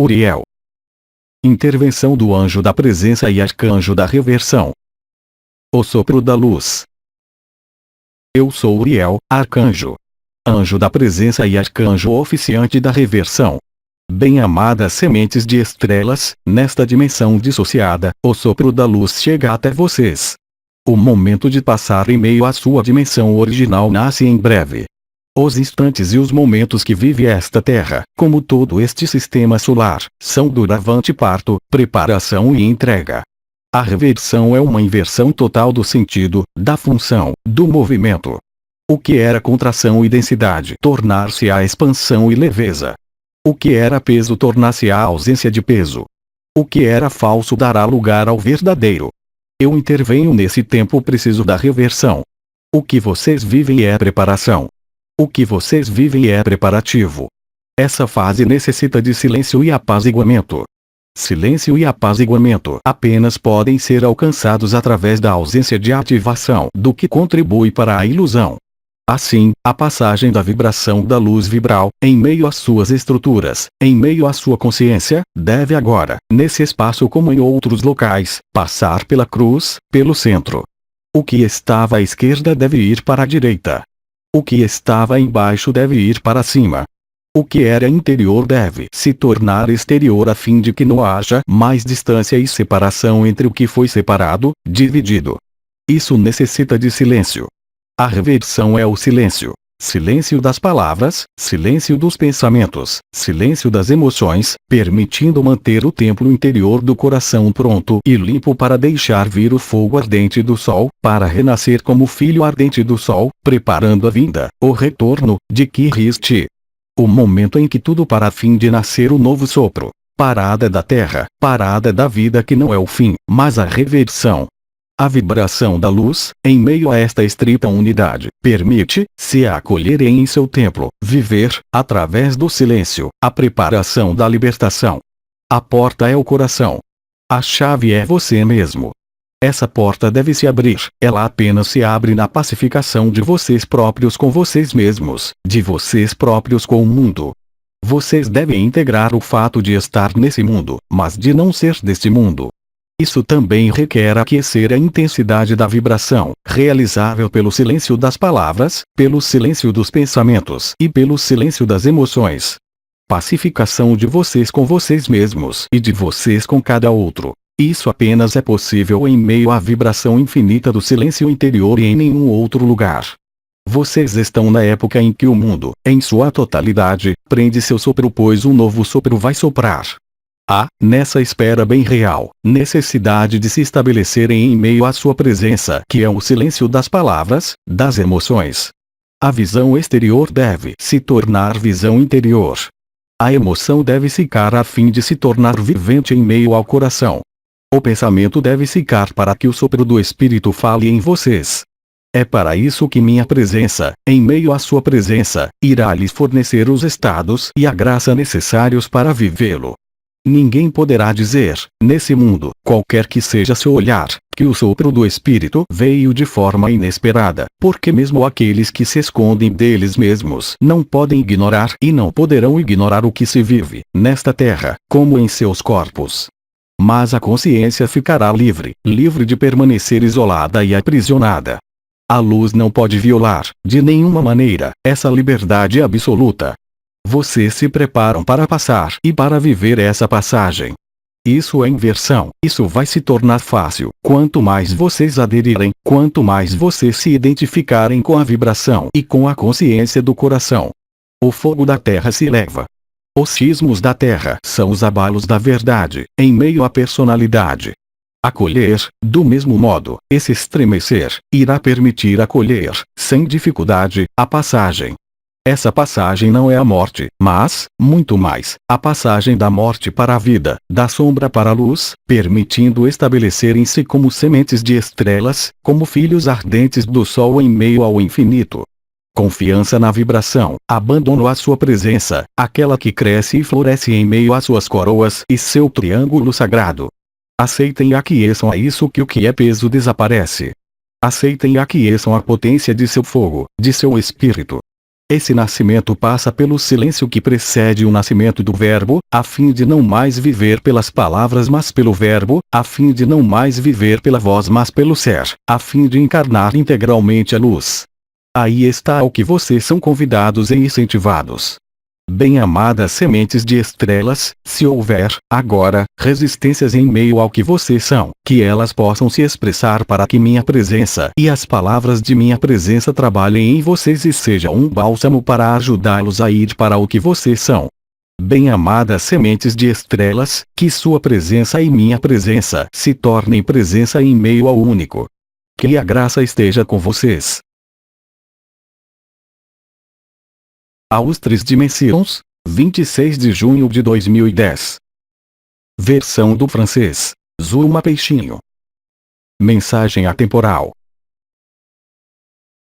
Uriel. Intervenção do anjo da presença e arcanjo da reversão. O sopro da luz. Eu sou Uriel, arcanjo. Anjo da presença e arcanjo oficiante da reversão. Bem-amadas sementes de estrelas, nesta dimensão dissociada, o sopro da luz chega até vocês. O momento de passar em meio à sua dimensão original nasce em breve. Os instantes e os momentos que vive esta Terra, como todo este sistema solar, são durante parto, preparação e entrega. A reversão é uma inversão total do sentido, da função, do movimento. O que era contração e densidade tornar-se-á expansão e leveza. O que era peso tornar-se-á ausência de peso. O que era falso dará lugar ao verdadeiro. Eu intervenho nesse tempo preciso da reversão. O que vocês vivem é preparação. O que vocês vivem é preparativo. Essa fase necessita de silêncio e apaziguamento. Silêncio e apaziguamento apenas podem ser alcançados através da ausência de ativação do que contribui para a ilusão. Assim, a passagem da vibração da luz vibral, em meio às suas estruturas, em meio à sua consciência, deve agora, nesse espaço como em outros locais, passar pela cruz, pelo centro. O que estava à esquerda deve ir para a direita. O que estava embaixo deve ir para cima. O que era interior deve se tornar exterior a fim de que não haja mais distância e separação entre o que foi separado, dividido. Isso necessita de silêncio. A reversão é o silêncio. Silêncio das palavras, silêncio dos pensamentos, silêncio das emoções, permitindo manter o templo interior do coração pronto e limpo para deixar vir o fogo ardente do sol, para renascer como filho ardente do sol, preparando a vinda, o retorno, de Kiristi. O momento em que tudo para a fim de nascer o novo sopro. Parada da terra, parada da vida que não é o fim, mas a reversão. A vibração da luz, em meio a esta estrita unidade, permite-se acolher em seu templo, viver, através do silêncio, a preparação da libertação. A porta é o coração. A chave é você mesmo. Essa porta deve se abrir, ela apenas se abre na pacificação de vocês próprios com vocês mesmos, de vocês próprios com o mundo. Vocês devem integrar o fato de estar nesse mundo, mas de não ser deste mundo. Isso também requer aquecer a intensidade da vibração, realizável pelo silêncio das palavras, pelo silêncio dos pensamentos e pelo silêncio das emoções. Pacificação de vocês com vocês mesmos e de vocês com cada outro. Isso apenas é possível em meio à vibração infinita do silêncio interior e em nenhum outro lugar. Vocês estão na época em que o mundo, em sua totalidade, prende seu sopro, pois um novo sopro vai soprar. Há, nessa espera bem real, necessidade de se estabelecerem em meio à sua presença, que é o silêncio das palavras, das emoções. A visão exterior deve se tornar visão interior. A emoção deve ficar a fim de se tornar vivente em meio ao coração. O pensamento deve ficar para que o sopro do Espírito fale em vocês. É para isso que minha presença, em meio à sua presença, irá lhes fornecer os estados e a graça necessários para vivê-lo. Ninguém poderá dizer, nesse mundo, qualquer que seja seu olhar, que o sopro do Espírito veio de forma inesperada, porque mesmo aqueles que se escondem deles mesmos não podem ignorar e não poderão ignorar o que se vive, nesta terra, como em seus corpos. Mas a consciência ficará livre, livre de permanecer isolada e aprisionada. A luz não pode violar, de nenhuma maneira, essa liberdade absoluta. Vocês se preparam para passar e para viver essa passagem. Isso é inversão, isso vai se tornar fácil, quanto mais vocês aderirem, quanto mais vocês se identificarem com a vibração e com a consciência do coração. O fogo da terra se eleva. Os sismos da terra são os abalos da verdade, em meio à personalidade. Acolher, do mesmo modo, esse estremecer, irá permitir acolher, sem dificuldade, a passagem. Essa passagem não é a morte, mas, muito mais, a passagem da morte para a vida, da sombra para a luz, permitindo estabelecerem-se como sementes de estrelas, como filhos ardentes do sol em meio ao infinito. Confiança na vibração, abandono à sua presença, aquela que cresce e floresce em meio às suas coroas e seu triângulo sagrado. Aceitem e aqueçam a isso que o que é peso desaparece. Aceitem e aqueçam a potência de seu fogo, de seu espírito. Esse nascimento passa pelo silêncio que precede o nascimento do Verbo, a fim de não mais viver pelas palavras mas pelo Verbo, a fim de não mais viver pela voz mas pelo ser, a fim de encarnar integralmente a luz. Aí está ao que vocês são convidados e incentivados. Bem-amadas sementes de estrelas, se houver, agora, resistências em meio ao que vocês são, que elas possam se expressar para que minha presença e as palavras de minha presença trabalhem em vocês e seja um bálsamo para ajudá-los a ir para o que vocês são. Bem-amadas sementes de estrelas, que sua presença e minha presença se tornem presença em meio ao único. Que a graça esteja com vocês. Aos Três Dimensões, 26 de junho de 2010. Versão do francês, Zulma Peixinho. Mensagem atemporal.